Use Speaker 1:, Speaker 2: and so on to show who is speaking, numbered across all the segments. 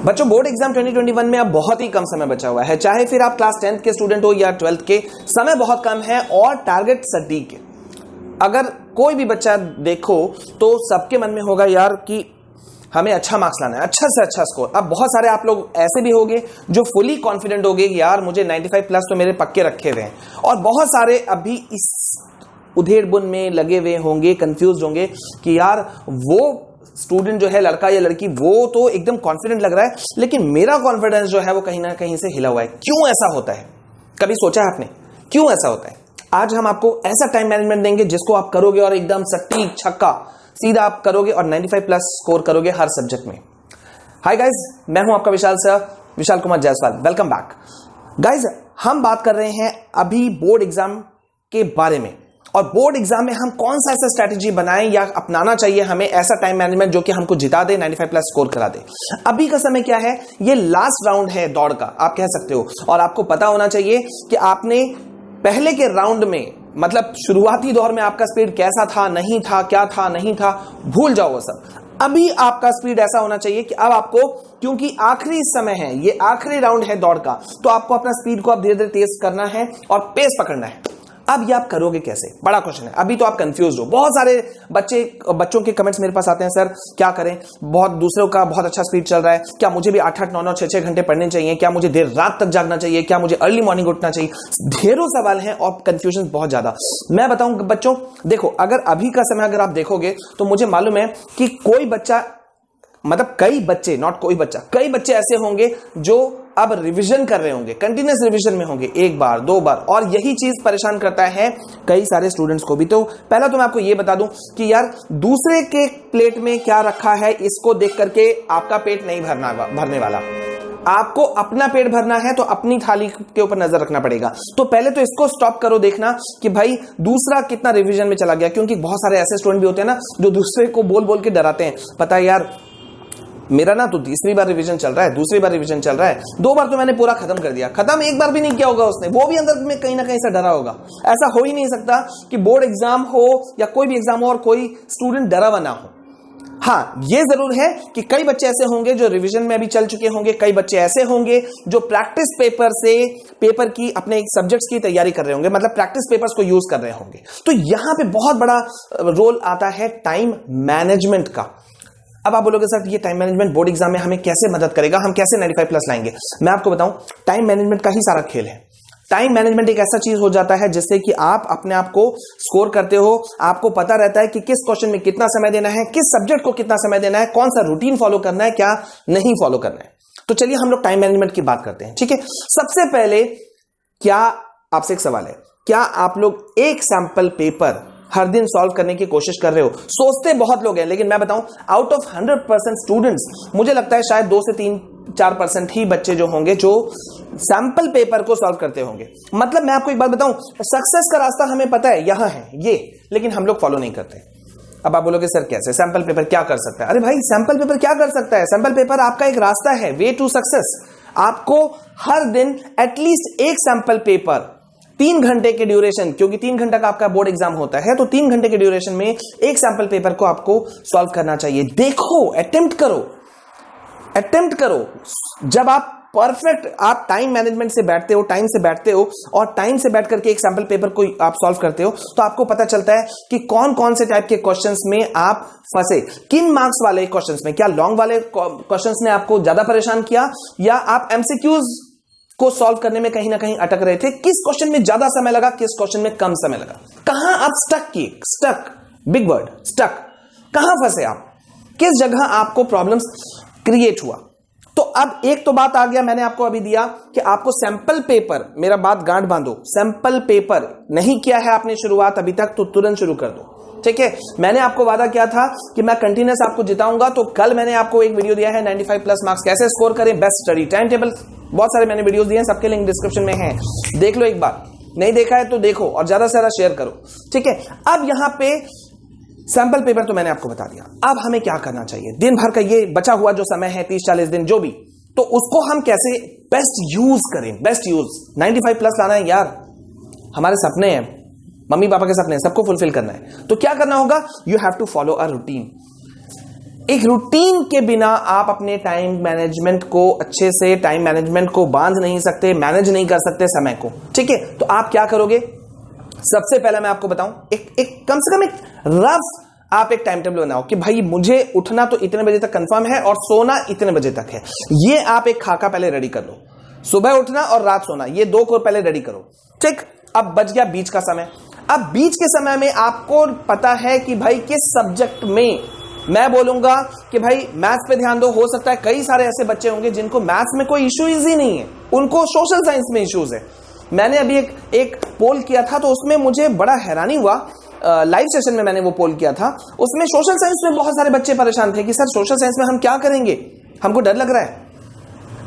Speaker 1: बच्चों board exam 2021 में अब बहुत ही कम समय बचा हुआ है, चाहे फिर आप क्लास 10th के स्टूडेंट हो या 12th के, समय बहुत कम है और टारगेट सटीक है। अगर कोई भी बच्चा देखो तो सबके मन में होगा यार कि हमें अच्छा मार्क्स लाना है, अच्छा से अच्छा स्कोर। अब बहुत सारे आप लोग ऐसे भी होंगे जो फुली कॉन्फिडेंट होंगे यार मुझे 95 प्लस तो मेरे पक्के रखे हुए हैं, और बहुत सारे अभी इस उधेड़-बुन में लगे हुए होंगे, कंफ्यूज होंगे कि यार वो स्टूडेंट जो है, लड़का या लड़की, वो तो एकदम कॉन्फिडेंट लग रहा है लेकिन मेरा कॉन्फिडेंस जो है वो कहीं ना कहीं से हिला हुआ है। क्यों ऐसा होता है? कभी सोचा है आपने क्यों ऐसा होता है? आज हम आपको ऐसा टाइम मैनेजमेंट देंगे जिसको आप करोगे और एकदम सटीक छक्का सीधा आप करोगे और 95 प्लस स्कोर करोगे हर सब्जेक्ट में। हाय गाइज, मैं हूं आपका Vishal Kumar Jaiswal. Welcome back guys. हम बात कर रहे हैं अभी बोर्ड एग्जाम के बारे में, और बोर्ड एग्जाम में हम कौन सा ऐसा स्ट्रैटेजी बनाएं या अपनाना चाहिए हमें ऐसा टाइम मैनेजमेंट जो कि हमको जिता दे, 95 प्लस स्कोर करा दे। अभी का समय क्या है? ये लास्ट राउंड है दौड़ का, आप कह सकते हो, और आपको पता होना चाहिए कि आपने पहले के राउंड में, मतलब शुरुआती दौर में आपका स्पीड कैसा था, नहीं था, क्या था, नहीं था, भूल जाओ वो सब। अभी आपका स्पीड ऐसा होना चाहिए कि अब आपको, क्योंकि आखिरी समय है, ये आखिरी राउंड है दौड़ का, तो आपको अपना स्पीड को अब धीरे धीरे तेज करना है और पेस पकड़ना है। अब ये आप करोगे कैसे? बड़ा क्वेश्चन है। अभी तो आप कंफ्यूज हो। बहुत सारे बच्चों के कमेंट्स मेरे पास आते हैं, सर क्या करें, बहुत दूसरों का बहुत अच्छा स्पीड चल रहा है, क्या मुझे भी 8-8, 9-9, 6-6 घंटे पढ़ने चाहिए, क्या मुझे देर रात तक जागना चाहिए, क्या मुझे अर्ली मॉर्निंग उठना चाहिए? ढेरों सवाल हैं और कंफ्यूजन बहुत ज्यादा। मैं बताऊं बच्चों, देखो अगर अभी का समय अगर आप देखोगे तो मुझे मालूम है कि कोई बच्चा, मतलब कई बच्चे, नॉट कोई बच्चा, कई बच्चे ऐसे होंगे जो अब रिवीजन कर रहे होंगे, कंटिन्यूस रिवीजन में होंगे, एक बार दो बार, और यही चीज परेशान करता है कई सारे स्टूडेंट्स को भी। तो पहला तो मैं आपको यह बता दूं कि यार दूसरे के प्लेट में क्या रखा है इसको देख करके आपका पेट नहीं भरने वाला। आपको अपना पेट भरना है तो अपनी थाली के ऊपर नजर रखना पड़ेगा। तो पहले तो इसको स्टॉप करो देखना कि भाई दूसरा कितना रिवीजन में चला गया, क्योंकि बहुत सारे ऐसे स्टूडेंट भी होते हैं ना जो दूसरे को बोल बोल के डराते हैं। पता है यार मेरा ना तो तीसरी बार रिवीजन चल रहा है, दूसरी बार रिवीजन चल रहा है, 2 बार तो मैंने पूरा खत्म कर दिया। खत्म एक बार भी नहीं किया होगा उसने, वो भी अंदर में कहीं ना कहीं से डरा होगा। ऐसा हो ही नहीं सकता कि बोर्ड एग्जाम हो या कोई भी एग्जाम हो और कोई स्टूडेंट डरा हुआ ना हो। हाँ, ये जरूर है कि कई बच्चे ऐसे होंगे जो रिवीजन में अभी चल चुके होंगे, कई बच्चे ऐसे होंगे जो प्रैक्टिस पेपर की अपने सब्जेक्ट्स की तैयारी कर रहे होंगे, मतलब प्रैक्टिस पेपर्स को यूज कर रहे होंगे। तो यहां पे बहुत बड़ा रोल आता है टाइम मैनेजमेंट का। अब आप बोलोगे सर ये टाइम मैनेजमेंट बोर्ड एग्जाम में हमें कैसे मदद करेगा, हम कैसे 95 प्लस लाएंगे? मैं आपको बताऊं, टाइम मैनेजमेंट का ही सारा खेल है। टाइम मैनेजमेंट एक ऐसा चीज हो जाता है जिससे कि आप अपने आप को स्कोर करते हो, आपको पता रहता है कि किस क्वेश्चन में कितना समय देना है, किस सब्जेक्ट को कितना समय देना है, कौन सा रूटीन फॉलो करना है, क्या नहीं फॉलो करना है। तो चलिए हम लोग टाइम मैनेजमेंट की बात करते हैं, ठीक है। सबसे पहले क्या आपसे एक सवाल है, क्या आप लोग एक सैंपल पेपर हर दिन सॉल्व करने की कोशिश कर रहे हो? सोचते बहुत लोग हैं, लेकिन मैं बताऊं आउट ऑफ 100% स्टूडेंट्स मुझे लगता है शायद 2 से 3-4% ही बच्चे जो होंगे जो सैंपल पेपर को सॉल्व करते होंगे। मतलब मैं आपको एक बात बताऊं, सक्सेस का रास्ता हमें पता है यहां है ये, लेकिन हम लोग फॉलो नहीं करते। अब आप बोलोगे सर कैसे, सैंपल पेपर क्या कर सकता है? अरे भाई सैंपल पेपर क्या कर सकता है? सैंपल पेपर आपका एक रास्ता है, वे टू सक्सेस। आपको हर दिन एटलीस्ट एक सैंपल पेपर 3 घंटे के ड्यूरेशन, क्योंकि 3 घंटा का आपका बोर्ड एग्जाम होता है, तो 3 घंटे के ड्यूरेशन में एक सैंपल पेपर को आपको सॉल्व करना चाहिए। देखो, अटेम्प्ट करो। जब आप परफेक्ट, आप टाइम मैनेजमेंट से बैठते हो, टाइम से बैठते हो और टाइम से बैठ करके एक सैंपल पेपर को आप सॉल्व करते हो, तो आपको पता चलता है कि कौन कौन से टाइप के क्वेश्चंस में आप फंसे, किन मार्क्स वाले क्वेश्चंस में। क्या लॉन्ग वाले क्वेश्चंस ने आपको ज्यादा परेशान किया, या आप एमसीक्यूज को सॉल्व करने में कहीं ना कहीं अटक रहे थे? किस क्वेश्चन में ज्यादा समय लगा, किस क्वेश्चन में कम समय लगा? कहां आप स्टक, बिग वर्ड, स्टक, कहां फंसे आप, किस जगह आपको प्रॉब्लम्स क्रिएट हुआ? तो अब एक तो बात आ गया, मैंने आपको अभी दिया कि आपको सैंपल पेपर, मेरा बात गांठ बांधो, सैंपल पेपर नहीं किया है आपने शुरुआत अभी तक तो तुरंत शुरू कर दो, ठीक है। मैंने आपको वादा किया था कि मैं कंटिन्यूस आपको जिताऊंगा, तो कल मैंने आपको एक वीडियो दिया है 95 प्लस मार्क्स कैसे स्कोर करें, बेस्ट स्टडी टाइम टेबल, बहुत सारे मैंने वीडियोस दिए हैं, सबके लिंक डिस्क्रिप्शन में है, देख लो एक बार, नहीं देखा है तो देखो और ज्यादा से ज्यादा शेयर करो, ठीक है। अब यहां पे सैंपल पेपर तो मैंने आपको बता दिया, अब हमें क्या करना चाहिए? दिन भर का ये बचा हुआ जो समय है 30-40 दिन जो भी, तो उसको हम कैसे बेस्ट यूज करें? बेस्ट यूज 95 प्लस लाना है यार, हमारे सपने हैं, मम्मी पापा के सपने हैं, सबको फुलफिल करना है। तो क्या करना होगा? You have to follow a routine. एक रूटीन के बिना आप अपने टाइम मैनेजमेंट को अच्छे से टाइम मैनेजमेंट को बांध नहीं सकते, मैनेज नहीं कर सकते समय को। ठीक है, तो आप क्या करोगे? सबसे पहले मैं आपको बताऊं, एक कम से कम एक रफ आप एक टाइम टेबल बनाओ कि भाई मुझे उठना तो इतने बजे तक कंफर्म है और सोना इतने बजे तक है। ये आप एक खाका पहले रेडी कर लो। सुबह उठना और रात सोना, ये 2 को पहले रेडी करो। ठीक, अब बच गया बीच का समय। अब बीच के समय में आपको पता है कि भाई किस सब्जेक्ट में, मैं बोलूंगा कि भाई मैथ्स पे ध्यान दो। हो सकता है कई सारे ऐसे बच्चे होंगे जिनको मैथ्स में कोई इश्यू ही नहीं है, उनको सोशल साइंस में इश्यूज है। मैंने अभी एक पोल किया था तो उसमें मुझे बड़ा हैरानी हुआ। लाइव सेशन में मैंने वो पोल किया था, उसमें सोशल साइंस में बहुत सारे बच्चे परेशान थे कि सर सोशल साइंस में हम क्या करेंगे, हमको डर लग रहा है।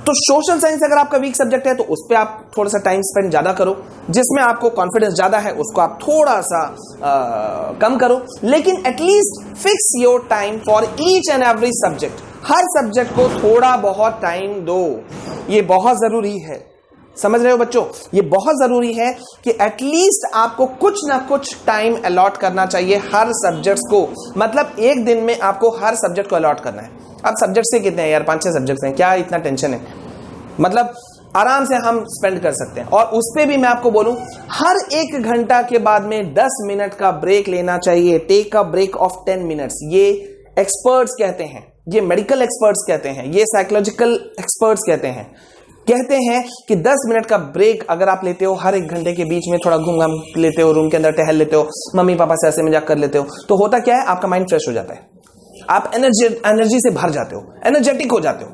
Speaker 1: तो सोशल साइंस अगर आपका वीक सब्जेक्ट है तो उस पर आप थोड़ा सा टाइम स्पेंड ज्यादा करो, जिसमें आपको कॉन्फिडेंस ज्यादा है उसको आप थोड़ा सा कम करो, लेकिन at least fix your time for each and every subject. Her subject को थोड़ा बहुत टाइम दो, ये बहुत जरूरी है। समझ रहे हो बच्चों? ये बहुत जरूरी है कि एटलीस्ट आपको कुछ ना कुछ टाइम अलॉट करना चाहिए हर सब्जेक्ट्स को। मतलब एक दिन में आपको हर सब्जेक्ट को अलॉट करना है। अब सब्जेक्ट से कितने हैं यार? 5-6 सब्जेक्ट्स हैं, क्या इतना टेंशन है? मतलब आराम से हम स्पेंड कर सकते हैं। और उस पे भी मैं आपको बोलूं, हर 1 घंटा के बाद में 10 मिनट का ब्रेक लेना चाहिए। Take a break of 10 minutes. ये एक्सपर्ट्स कहते हैं, ये मेडिकल एक्सपर्ट्स कहते हैं, ये साइकोलॉजिकल एक्सपर्ट्स कहते हैं कि 10 मिनट का ब्रेक अगर आप लेते हो हर 1 घंटे के बीच में, थोड़ा घूम घाम लेते हो, रूम के अंदर टहल लेते हो, मम्मी पापा से ऐसे मजाक कर लेते हो, तो होता क्या है, आपका माइंड फ्रेश हो जाता है, आप एनर्जी से भर जाते हो, एनर्जेटिक हो जाते हो।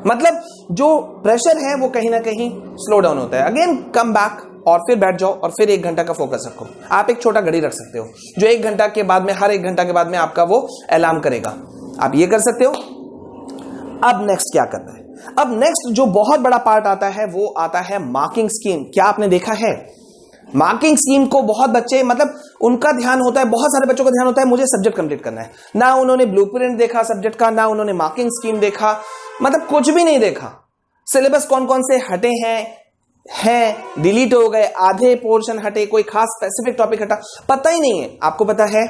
Speaker 1: मतलब जो प्रेशर है वो कहीं ना कहीं स्लो डाउन होता है। अगेन कम बैक और फिर बैठ जाओ और फिर 1 घंटा का फोकस रखो। आप एक छोटा घड़ी रख सकते हो जो 1 घंटा के बाद में, हर 1 घंटा के बाद में आपका वो अलार्म करेगा। आप ये कर सकते हो। अब नेक्स्ट क्या करना है? अब नेक्स्ट जो बहुत बड़ा पार्ट आता है वो आता है मार्किंग स्कीम। क्या आपने देखा है? मार्किंग स्कीम को बहुत बच्चे, मतलब उनका ध्यान होता है, बहुत सारे बच्चों का ध्यान होता है मुझे सब्जेक्ट कंप्लीट करना है। ना उन्होंने ब्लूप्रिंट देखा सब्जेक्ट का, ना उन्होंने मार्किंग स्कीम देखा, मतलब कुछ भी नहीं देखा। सिलेबस कौन कौन से हटे हैं डिलीट हो गए, आधे पोर्शन हटे, कोई खास स्पेसिफिक टॉपिक हटा, पता ही नहीं है। आपको पता है?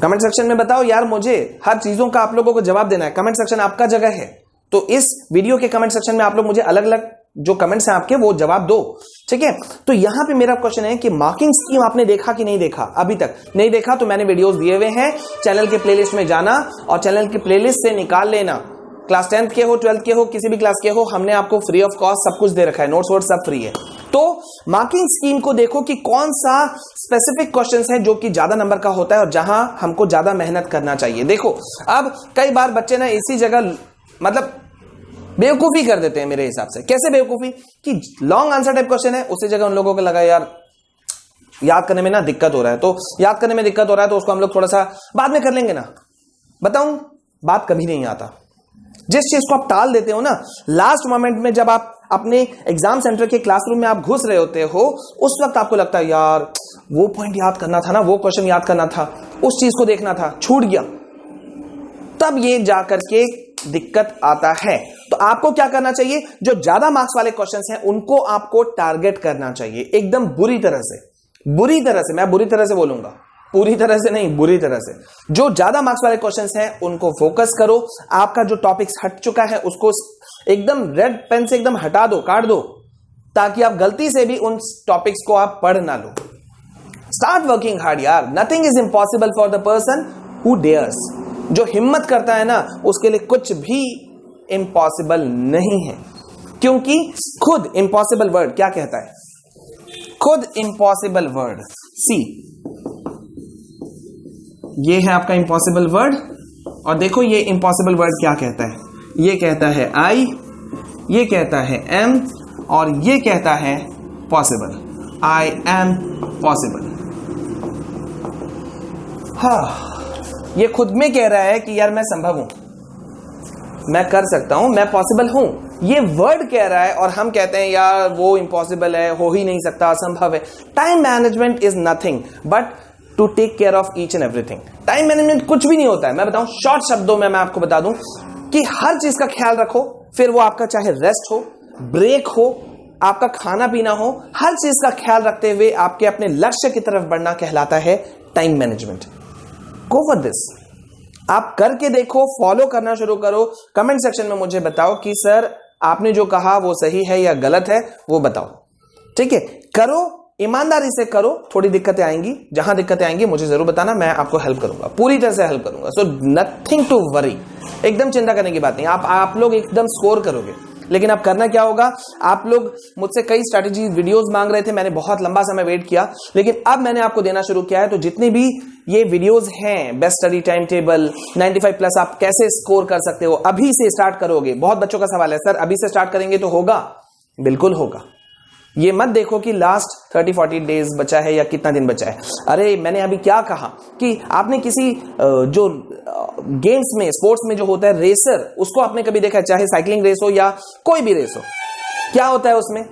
Speaker 1: कमेंट सेक्शन में बताओ यार, मुझे हर चीजों का आप लोगों को जवाब देना है। कमेंट सेक्शन आपका जगह है, तो इस वीडियो के कमेंट सेक्शन में आप लोग मुझे अलग अलग जो कमेंट्स हैं आपके वो जवाब दो। ठीक है, तो यहां पे मेरा क्वेश्चन है कि मार्किंग स्कीम आपने देखा कि नहीं देखा? अभी तक नहीं देखा तो मैंने वीडियोस दिए हुए हैं, चैनल के प्लेलिस्ट में जाना और चैनल के प्लेलिस्ट से निकाल लेना। क्लास 10th के हो, 12th के हो, किसी भी क्लास के हो, हमने आपको फ्री ऑफ कॉस्ट सब कुछ दे रखा है, नोट्स वोट्स सब फ्री है। तो मार्किंग स्कीम को देखो कि कौन सा स्पेसिफिक क्वेश्चंस है जो कि ज्यादा नंबर का होता है और जहां हमको ज्यादा मेहनत करना चाहिए। देखो अब कई बार बच्चे ना इसी जगह मतलब बेवकूफी कर देते हैं मेरे हिसाब से। कैसे बेवकूफी? कि लॉन्ग आंसर टाइप क्वेश्चन है, उसी जगह उन लोगों को लगा यार याद करने में ना दिक्कत हो रहा है, तो याद करने में दिक्कत हो रहा है तो उसको हम लोग थोड़ा सा बाद में कर लेंगे ना। बताऊं, बात कभी नहीं आता। जिस चीज को आप टाल देते हो ना, लास्ट मोमेंट में जब आप अपने एग्जाम सेंटर के क्लासरूम में आप घुस रहे होते हो, उस वक्त आपको लगता है यार वो पॉइंट याद करना था ना, वो क्वेश्चन याद करना था, उस चीज को देखना था, छूट गया। तब ये जाकर के दिक्कत आता है। तो आपको क्या करना चाहिए? जो ज्यादा मार्क्स वाले क्वेश्चंस हैं उनको आपको टारगेट करना चाहिए एकदम बुरी तरह से। बुरी तरह से, मैं बुरी तरह से बोलूंगा, पूरी तरह से नहीं, बुरी तरह से। जो ज्यादा मार्क्स वाले क्वेश्चंस हैं उनको फोकस करो। आपका जो टॉपिक्स हट चुका है उसको एकदम रेड पेन से एकदम हटा दो, काट दो, ताकि आप गलती से भी उन टॉपिक्स को आप पढ़ ना लो। स्टार्ट वर्किंग हार्ड यार। Nothing is impossible for the person who dares. जो हिम्मत करता है ना, उसके लिए कुछ भी इम्पॉसिबल नहीं है, क्योंकि खुद इम्पॉसिबल वर्ड क्या कहता है? खुद इम्पॉसिबल वर्ड सी, ये है आपका इम्पॉसिबल वर्ड। और देखो ये इम्पॉसिबल वर्ड क्या कहता है? ये कहता है आई, ये कहता है एम, और ये कहता है पॉसिबल। I am possible. हाँ, ये खुद में कह रहा है कि यार मैं संभव हूं, मैं कर सकता हूं, मैं पॉसिबल हूं। ये वर्ड कह रहा है और हम कहते हैं यार वो इम्पॉसिबल है, हो ही नहीं सकता, असंभव है। Time management is nothing but to take care of each and everything. Time management कुछ भी नहीं होता है। मैं बताऊं शॉर्ट शब्दों में, मैं आपको बता दूं कि हर चीज का ख्याल रखो, फिर वो आपका चाहे रेस्ट हो, ब्रेक हो, आपका खाना पीना हो, हर चीज का ख्याल रखते हुए आपके अपने लक्ष्य की तरफ बढ़ना कहलाता है time management. Go for this. आप करके देखो, फॉलो करना शुरू करो, कमेंट सेक्शन में मुझे बताओ कि सर आपने जो कहा वो सही है या गलत है, वो बताओ। ठीक है, करो, ईमानदारी से करो। थोड़ी दिक्कतें आएंगी, जहां दिक्कतें आएंगी मुझे जरूर बताना, मैं आपको हेल्प करूंगा, पूरी तरह से हेल्प करूंगा। सो नथिंग टू वरी, एकदम चिंता करने की बात नहीं। आप लोग एकदम स्कोर करोगे, लेकिन अब करना क्या होगा, आप लोग मुझसे कई स्ट्रैटेजी वीडियोस मांग रहे थे, मैंने बहुत लंबा समय वेट किया, लेकिन अब मैंने आपको देना शुरू किया है। तो जितनी भी ये वीडियोस हैं, best study time table 95 plus आप कैसे स्कोर कर सकते हो, अभी से स्टार्ट करोगे। बहुत बच्चों का सवाल है, सर अभी से स्टार्ट करेंगे तो होगा? बिल्कुल होगा। ये मत देखो कि लास्ट 30-40 डेज बचा है या कितना दिन बचा है। अरे मैंने अभी क्या कहा कि आपने किसी जो गेम्स में, स्पोर्ट्स में जो होता है रेसर, उसको आपने कभी देखा है? चाहे साइकिलिंग रेस हो या कोई भी रेस हो, क्या होता है उसमें?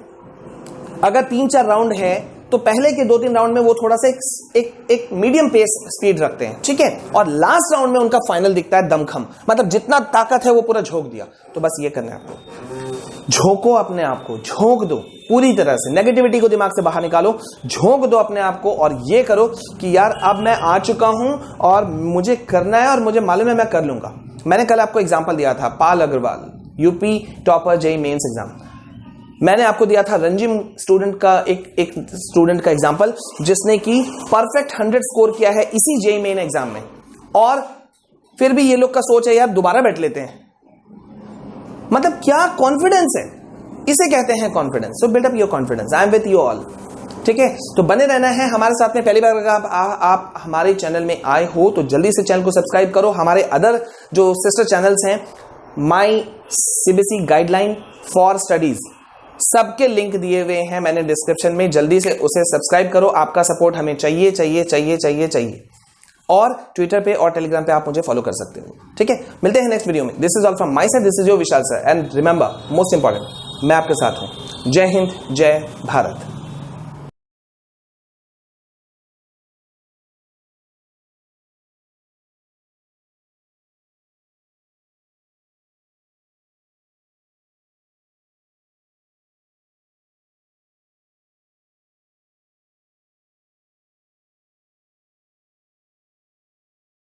Speaker 1: अगर 3-4 राउंड है तो पहले के 2-3 राउंड में वो थोड़ा सा एक मीडियम पेस स्पीड रखते हैं, ठीक है, और लास्ट राउंड में उनका फाइनल दिखता है दमखम, मतलब जितना ताकत है वो पूरा झोंक दिया। तो बस ये करना है आपको, झोंको अपने आप को, झोंक दो पूरी तरह से, नेगेटिविटी को दिमाग से बाहर निकालो, झोंक दो अपने आप को और ये करो कि यार अब मैं आ चुका हूं और मुझे करना है और मुझे मालूम है मैं कर लूंगा। मैंने कल आपको एग्जांपल दिया था, Pal Agrawal, UP topper JEE mains exam. मैंने आपको दिया था रंजिम स्टूडेंट का एक स्टूडेंट का एग्जांपल, जिसने की परफेक्ट 100 स्कोर किया है इसी जेईई मेन एग्जाम में, और फिर भी ये लोग का सोच है यार दोबारा बैठ लेते हैं। मतलब क्या कॉन्फिडेंस है, इसे कहते हैं confidence. So build up your confidence, I am with you all. ठीक है, तो बने रहना है हमारे साथ में। पहली बार अगर आप हमारे चैनल में आए हो तो जल्दी से चैनल को सब्सक्राइब करो। हमारे अदर जो सिस्टर चैनल्स हैं, माई सीबीएसई गाइडलाइन फॉर स्टडीज, सबके लिंक दिए हुए हैं मैंने डिस्क्रिप्शन में, जल्दी से उसे सब्सक्राइब करो। आपका सपोर्ट हमें चाहिए चाहिए चाहिए चाहिए चाहिए। और ट्विटर पे और टेलीग्राम पे आप मुझे फॉलो कर सकते हो। ठीक है, मिलते हैं नेक्स्ट वीडियो में। This is all from my side, this is your Vishal sir, and remember most important, मैं आपके साथ हूं। जय हिंद, जय भारत।